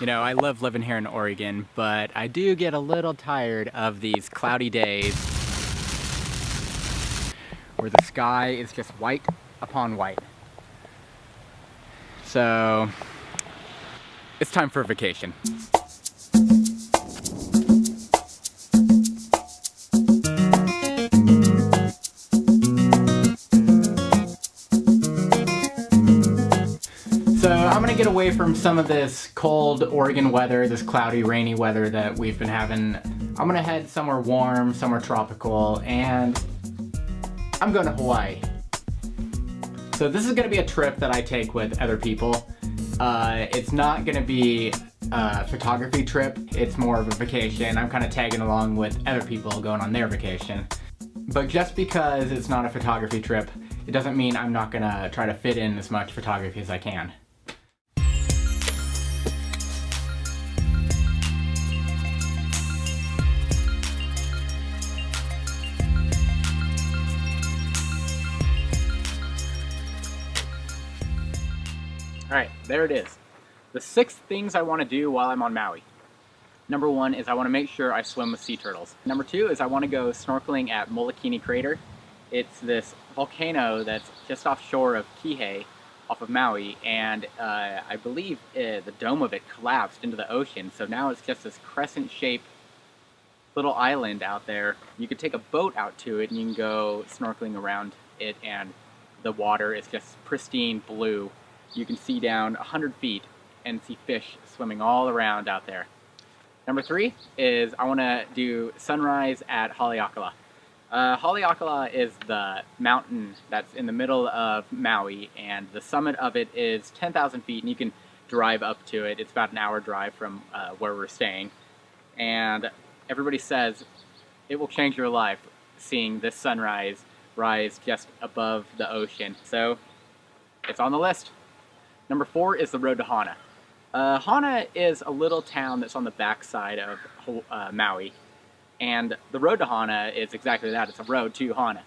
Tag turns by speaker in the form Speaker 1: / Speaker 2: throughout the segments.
Speaker 1: You know, I love living here in Oregon, but I do get a little tired of these cloudy days where the sky is just white upon white. So, it's time for a vacation. So I'm gonna get away from some of this cold Oregon weather, this cloudy, rainy weather that we've been having. I'm gonna head somewhere warm, somewhere tropical, and I'm going to Hawaii. So this is gonna be a trip that I take with other people. It's not gonna be a photography trip, it's more of a vacation. I'm kind of tagging along with other people going on their vacation. But just because it's not a photography trip, it doesn't mean I'm not gonna try to fit in as much photography as I can. Alright, there it is. The 6 things I want to do while I'm on Maui. Number 1 is I want to make sure I swim with sea turtles. Number 2 is I want to go snorkeling at Molokini Crater. It's this volcano that's just offshore of Kihei, off of Maui, and I believe the dome of it collapsed into the ocean, so now it's just this crescent-shaped little island out there. You could take a boat out to it and you can go snorkeling around it, and the water is just pristine blue. You can see down 100 feet and see fish swimming all around out there. Number 3 is I want to do sunrise at Haleakala. Haleakala is the mountain that's in the middle of Maui, and the summit of it is 10,000 feet, and you can drive up to it. It's about an hour drive from where we're staying. And everybody says it will change your life seeing this sunrise rise just above the ocean. So it's on the list. Number 4 is the road to Hana. Hana is a little town that's on the backside of Maui, and the road to Hana is exactly that. It's a road to Hana.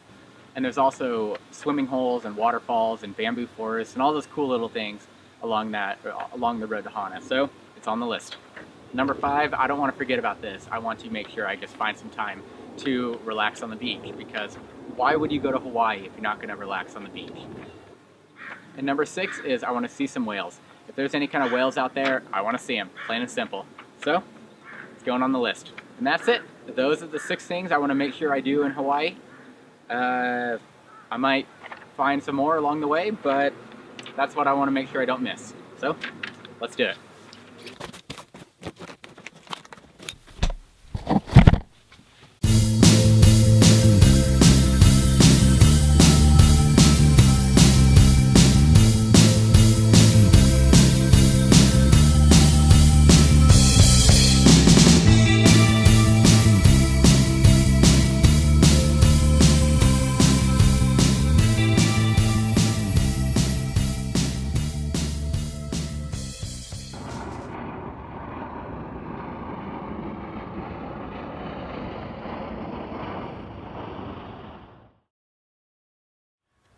Speaker 1: And there's also swimming holes and waterfalls and bamboo forests and all those cool little things along the road to Hana. So it's on the list. Number 5, I don't want to forget about this. I want to make sure I just find some time to relax on the beach, because why would you go to Hawaii if you're not going to relax on the beach? And number 6 is I want to see some whales. If there's any kind of whales out there, I want to see them, plain and simple. So, it's going on the list. And that's it. Those are the 6 things I want to make sure I do in Hawaii. I might find some more along the way, but that's what I want to make sure I don't miss. So, let's do it.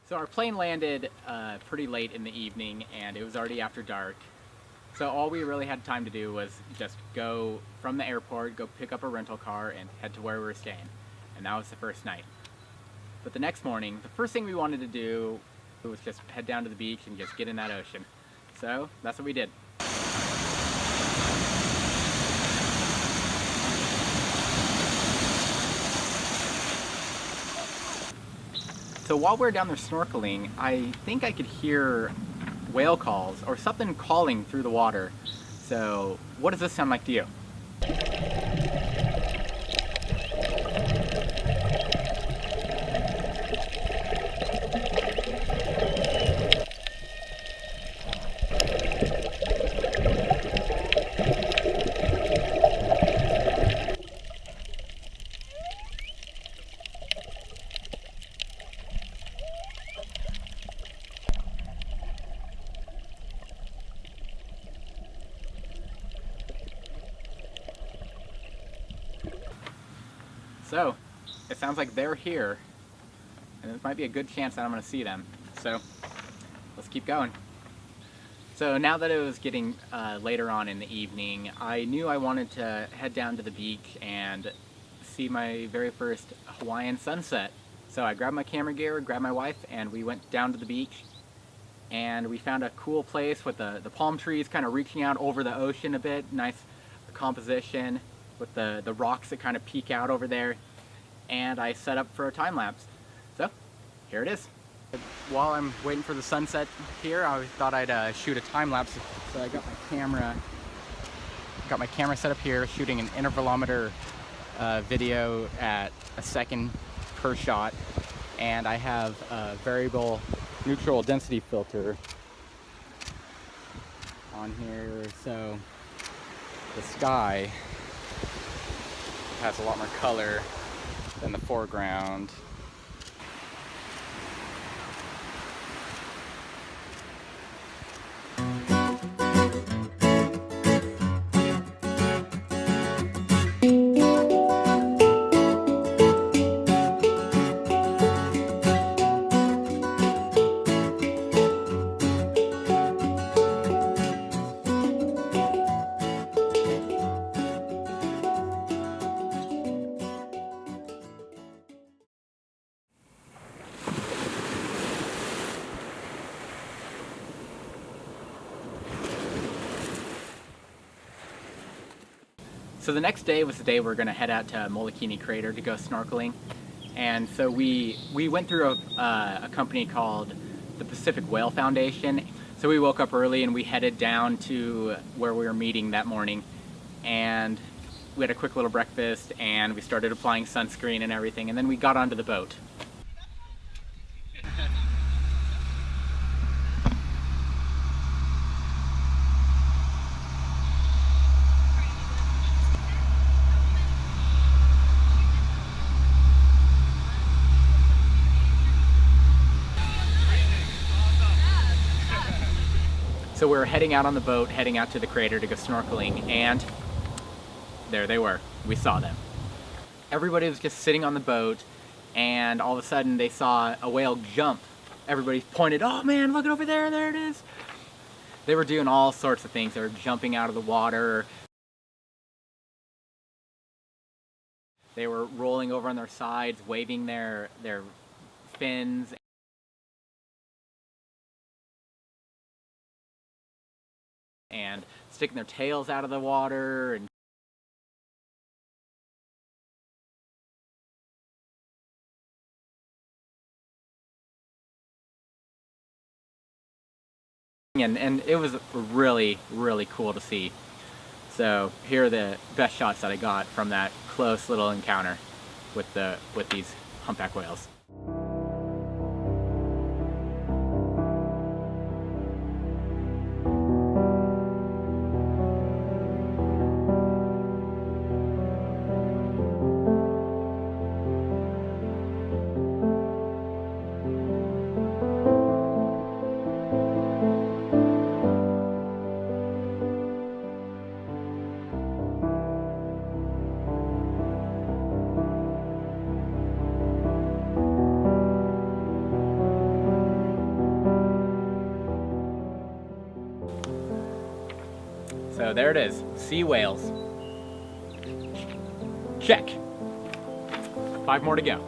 Speaker 1: So our plane landed pretty late in the evening, and it was already after dark. So all we really had time to do was just go from the airport, go pick up a rental car, and head to where we were staying. And that was the first night. But the next morning, the first thing we wanted to do was just head down to the beach and just get in that ocean. So that's what we did. So while we were down there snorkeling, I think I could hear whale calls or something calling through the water. So what does this sound like to you? So, it sounds like they're here, and this might be a good chance that I'm going to see them. So, let's keep going. So now that it was getting later on in the evening, I knew I wanted to head down to the beach and see my very first Hawaiian sunset. So I grabbed my camera gear, grabbed my wife, and we went down to the beach. And we found a cool place with the palm trees kind of reaching out over the ocean a bit. Nice composition with the rocks that kind of peek out over there. And I set up for a time lapse. So here it is. While I'm waiting for the sunset here, I thought I'd shoot a time lapse. So I got my camera set up here, shooting an intervalometer video at a second per shot, and I have a variable neutral density filter on here, so the sky has a lot more color than the foreground. So the next day was the day we were going to head out to Molokini Crater to go snorkeling, and so we went through a company called the Pacific Whale Foundation. So we woke up early and we headed down to where we were meeting that morning, and we had a quick little breakfast and we started applying sunscreen and everything, and then we got onto the boat. So we were heading out on the boat, heading out to the crater to go snorkeling, and there they were. We saw them. Everybody was just sitting on the boat, and all of a sudden they saw a whale jump. Everybody pointed, "Oh man, look it over there, there it is." They were doing all sorts of things. They were jumping out of the water. They were rolling over on their sides, waving their fins. And sticking their tails out of the water, and it was really, really cool to see. So here are the best shots that I got from that close little encounter with these humpback whales. So there it is, sea whales. Check. 5 more to go.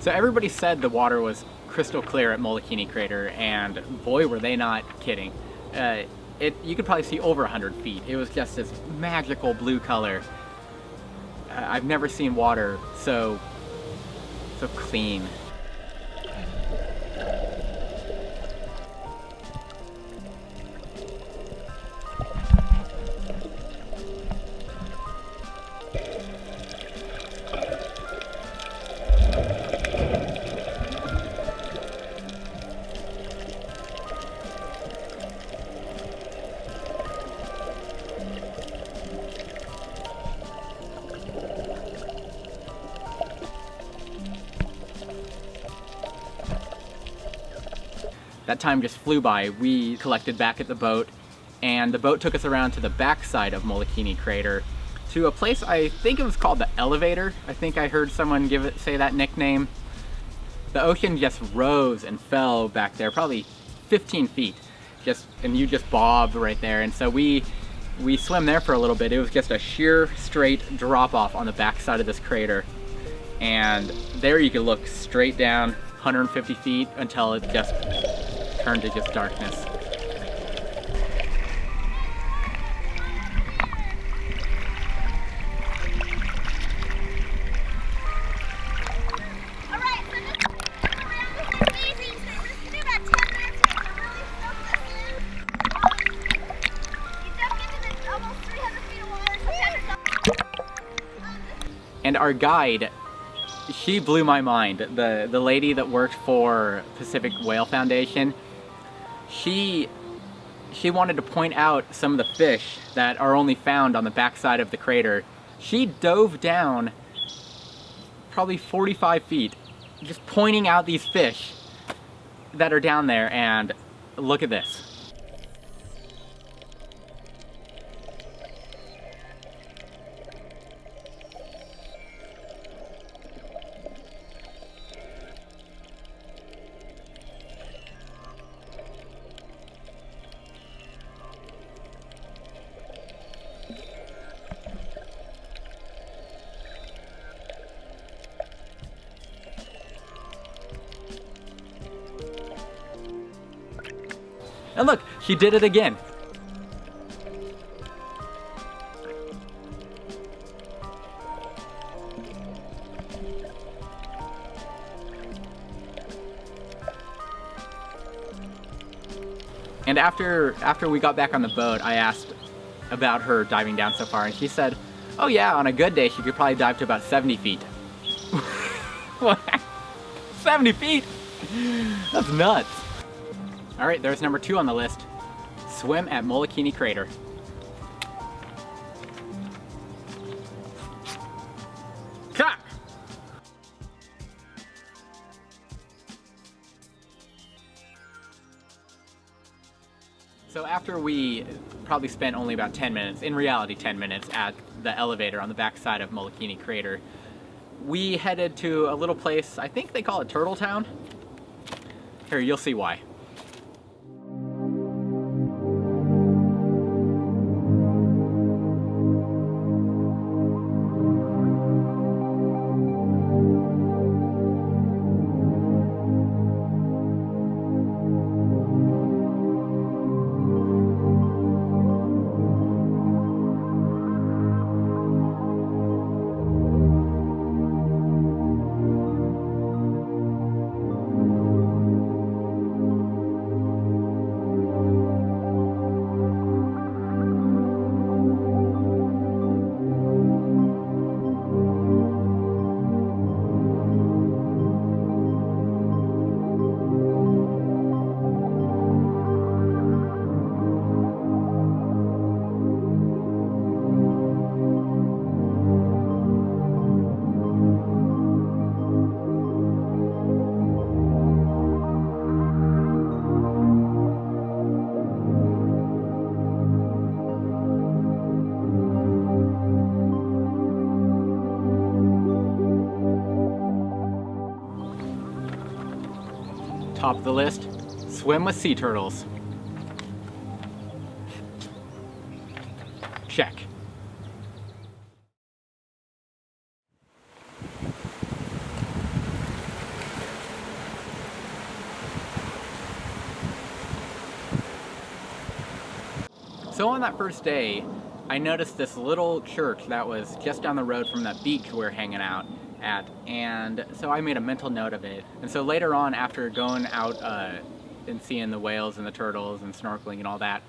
Speaker 1: So everybody said the water was crystal clear at Molokini Crater, and boy were they not kidding. You could probably see over 100 feet. It was just this magical blue color. I've never seen water so clean. That time just flew by. We collected back at the boat, and the boat took us around to the backside of Molokini Crater to a place, I think it was called the Elevator. I think I heard someone say that nickname. The ocean just rose and fell back there, probably 15 feet. And you just bobbed right there. And so we swam there for a little bit. It was just a sheer straight drop off on the backside of this crater. And there you could look straight down 150 feet until it just turned to just darkness. And our guide, she blew my mind. The lady that worked for Pacific Whale Foundation, she wanted to point out some of the fish that are only found on the backside of the crater. She dove down probably 45 feet, just pointing out these fish that are down there, and look at this. And look, she did it again. And after we got back on the boat, I asked about her diving down so far, and she said, oh yeah, on a good day she could probably dive to about 70 feet. 70 feet? That's nuts. All right, there's number 2 on the list. Swim at Molokini Crater. Cut! So after we probably spent only about 10 minutes, in reality 10 minutes, at the elevator on the backside of Molokini Crater, we headed to a little place, I think they call it Turtle Town. Here, you'll see why. Top of the list, swim with sea turtles. Check. So on that first day, I noticed this little church that was just down the road from that beach we were hanging out at, and so I made a mental note of it. And so later on, after going out and seeing the whales and the turtles and snorkeling and all that,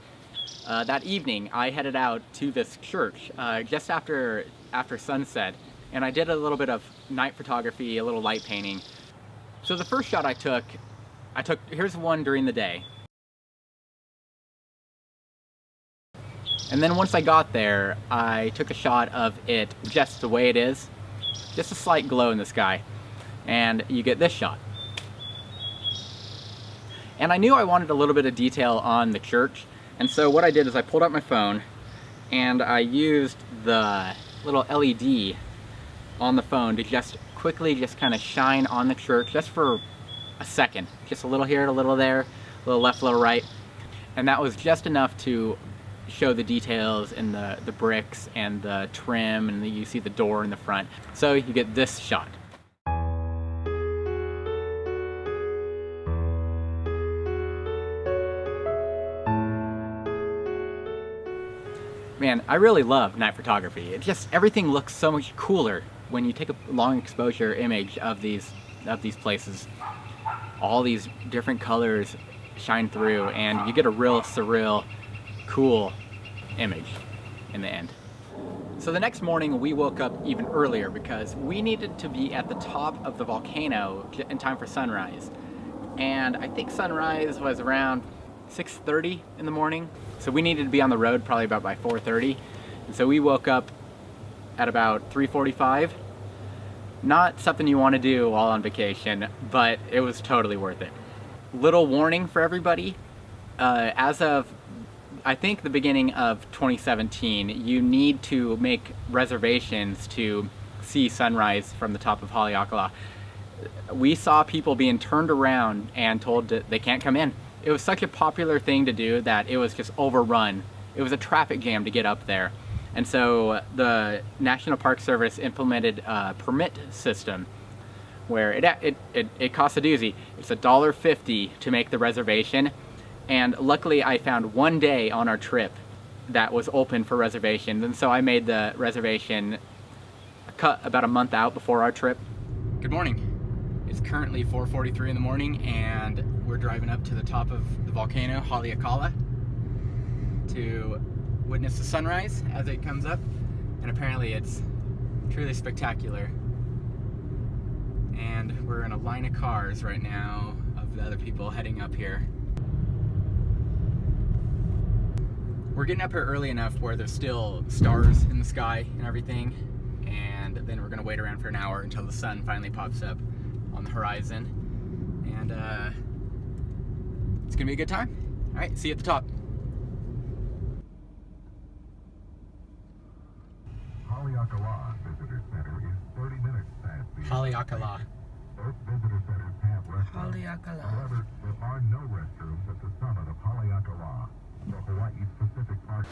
Speaker 1: that evening I headed out to this church just after sunset, and I did a little bit of night photography, a little light painting. So the first shot I took, here's one during the day. And then once I got there, I took a shot of it just the way it is. Just a slight glow in the sky. And you get this shot. And I knew I wanted a little bit of detail on the church, and so what I did is I pulled out my phone and I used the little LED on the phone to just quickly just kind of shine on the church just for a second. Just a little here, a little there, a little left, a little right. And that was just enough to show the details in the bricks and the trim, and you see the door in the front. So you get this shot. Man, I really love night photography. It just, everything looks so much cooler when you take a long exposure image of these places. All these different colors shine through and you get a real surreal, cool image in the end. So the next morning we woke up even earlier because we needed to be at the top of the volcano in time for sunrise. And I think sunrise was around 6:30 in the morning. So we needed to be on the road probably about by 4:30. And so we woke up at about 3:45. Not something you want to do while on vacation, but it was totally worth it. Little warning for everybody, as of I think the beginning of 2017, you need to make reservations to see sunrise from the top of Haleakala. We saw people being turned around and told that they can't come in. It was such a popular thing to do that it was just overrun. It was a traffic jam to get up there. And so the National Park Service implemented a permit system where it costs a doozy. It's $1.50 to make the reservation. And luckily I found one day on our trip that was open for reservations. And so I made the reservation about a month out before our trip. Good morning. It's currently 4:43 in the morning and we're driving up to the top of the volcano, Haleakala, to witness the sunrise as it comes up. And apparently it's truly spectacular. And we're in a line of cars right now of the other people heading up here. We're getting up here early enough where there's still stars in the sky and everything. And then we're gonna wait around for an hour until the sun finally pops up on the horizon. And it's gonna be a good time. All right, see you at the top.
Speaker 2: Haleakala Visitor Center is 30 minutes past the
Speaker 1: Haleakala.
Speaker 2: Both visitor centers have restrooms.
Speaker 3: Haleakala.
Speaker 2: However, there are no restrooms at the summit of Haleakala, the Hawaii Pacific Park.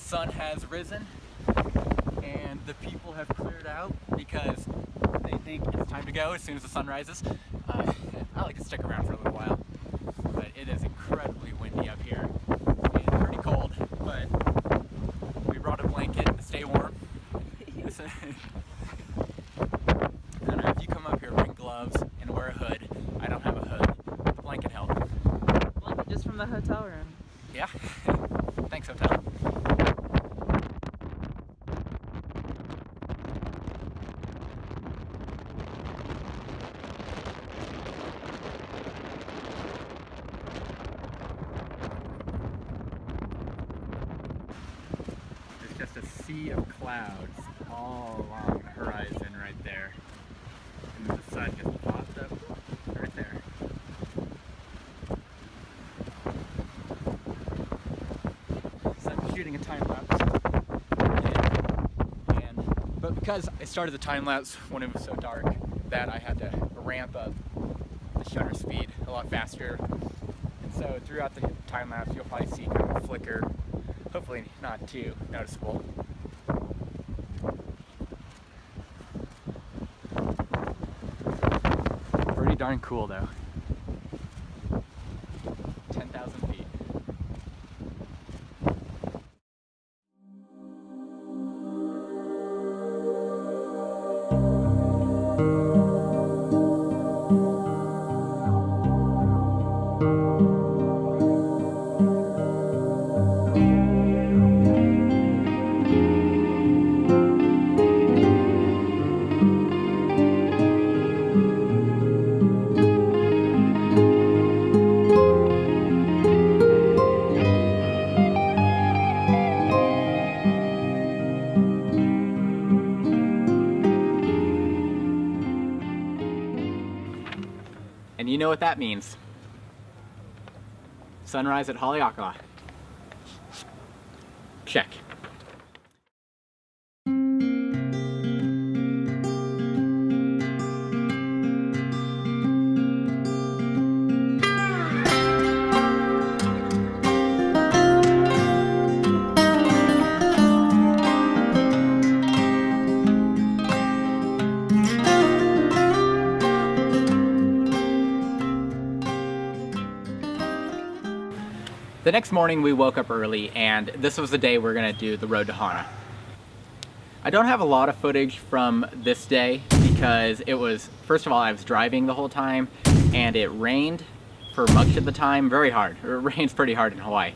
Speaker 1: sun has risen and the people have cleared out because they think it's time to go as soon as the sun rises. I like to stick around for a little while, but it is incredibly windy up here and pretty cold, but we brought a blanket to stay warm. I don't know, if you come up here, bring gloves and wear a hood. I don't have a hood. The blanket helped.
Speaker 3: Blanket just from the hotel room.
Speaker 1: Yeah. Thanks, hotel. There's just a sea of clouds all along the horizon right there. And then the sun just pops up right there. So I'm shooting a time lapse. because I started the time lapse when it was so dark that I had to ramp up the shutter speed a lot faster. And so throughout the time lapse, you'll probably see kind of a flicker, hopefully not too noticeable. Pretty darn cool though. 10,000 feet. And you know what that means. Sunrise at Haleakala. Check. The next morning we woke up early, and this was the day we're gonna do the road to Hana. I don't have a lot of footage from this day because it was, first of all, I was driving the whole time and it rained for much of the time, very hard. It rains pretty hard in Hawaii.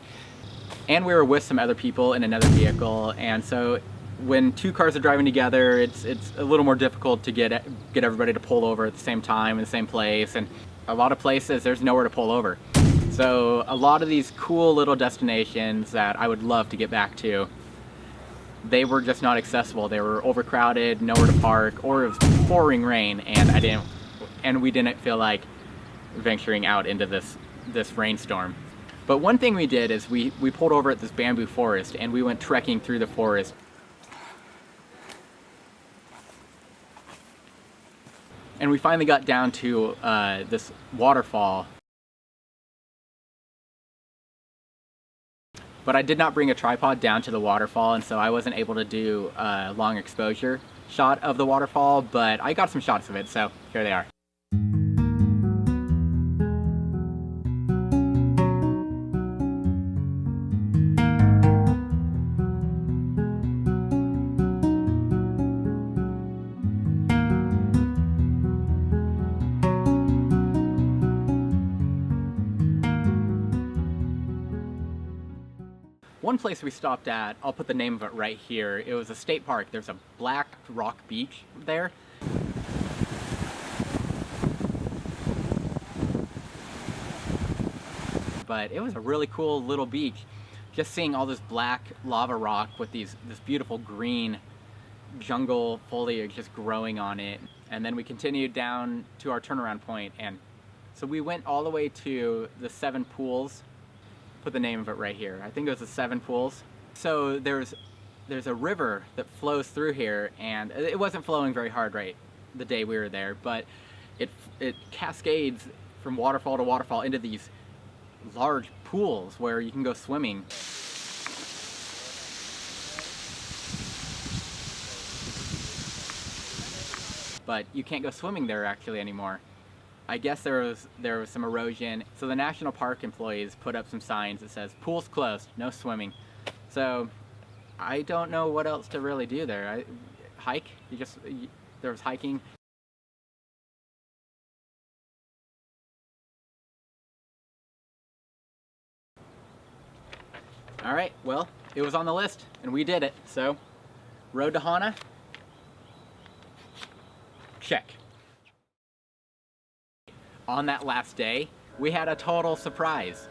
Speaker 1: And we were with some other people in another vehicle, and so when two cars are driving together, it's a little more difficult to get everybody to pull over at the same time in the same place, and a lot of places there's nowhere to pull over. So a lot of these cool little destinations that I would love to get back to, they were just not accessible. They were overcrowded, nowhere to park, or it was pouring rain, and we didn't feel like venturing out into this rainstorm. But one thing we did is we pulled over at this bamboo forest and we went trekking through the forest. And we finally got down to this waterfall. But I did not bring a tripod down to the waterfall, and so I wasn't able to do a long exposure shot of the waterfall, but I got some shots of it, so here they are. One place we stopped at, I'll put the name of it right here. It was a state park. There's a black rock beach there. But it was a really cool little beach. Just seeing all this black lava rock with this beautiful green jungle foliage just growing on it. And then we continued down to our turnaround point, and so we went all the way to the 7 pools. Put the name of it right here. I think it was the 7 pools. So there's a river that flows through here, and it wasn't flowing very hard right the day we were there, but it cascades from waterfall to waterfall into these large pools where you can go swimming. But you can't go swimming there actually anymore. I guess there was some erosion, so the national park employees put up some signs that says "Pool's closed, no swimming." So I don't know what else to really do there. Hike? There was hiking. All right, well, it was on the list and we did it. So, road to Hana, check. On that last day, we had a total surprise.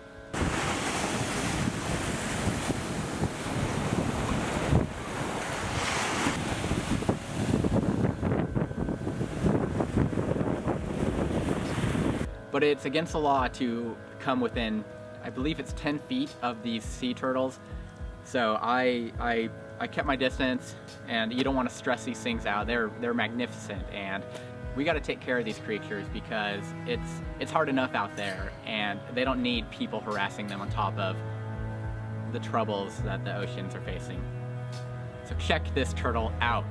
Speaker 1: But it's against the law to come within, I believe it's 10 feet of these sea turtles. So I I kept my distance, and you don't want to stress these things out. They're magnificent, and we got to take care of these creatures because it's hard enough out there, and they don't need people harassing them on top of the troubles that the oceans are facing. So check this turtle out.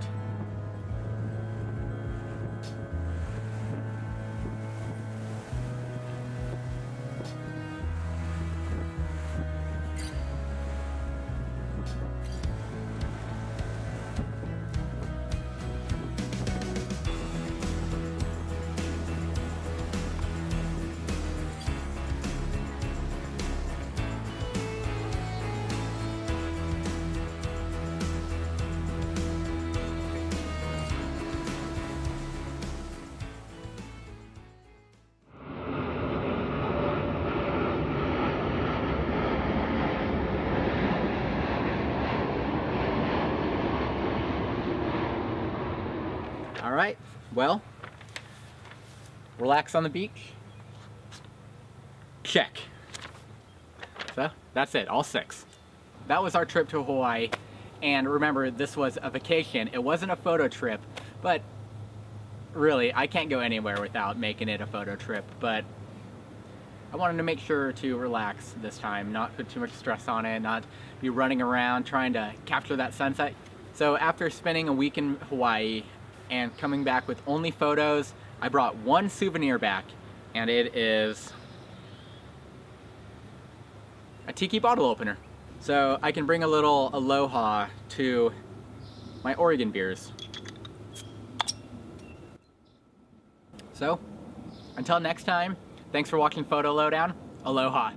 Speaker 1: All right, well, relax on the beach. Check. So that's it, all 6. That was our trip to Hawaii. And remember, this was a vacation. It wasn't a photo trip, but really, I can't go anywhere without making it a photo trip. But I wanted to make sure to relax this time, not put too much stress on it, not be running around trying to capture that sunset. So after spending a week in Hawaii and coming back with only photos, I brought one souvenir back, and it is a tiki bottle opener. So I can bring a little aloha to my Oregon beers. So, until next time, thanks for watching Photo Lowdown. Aloha.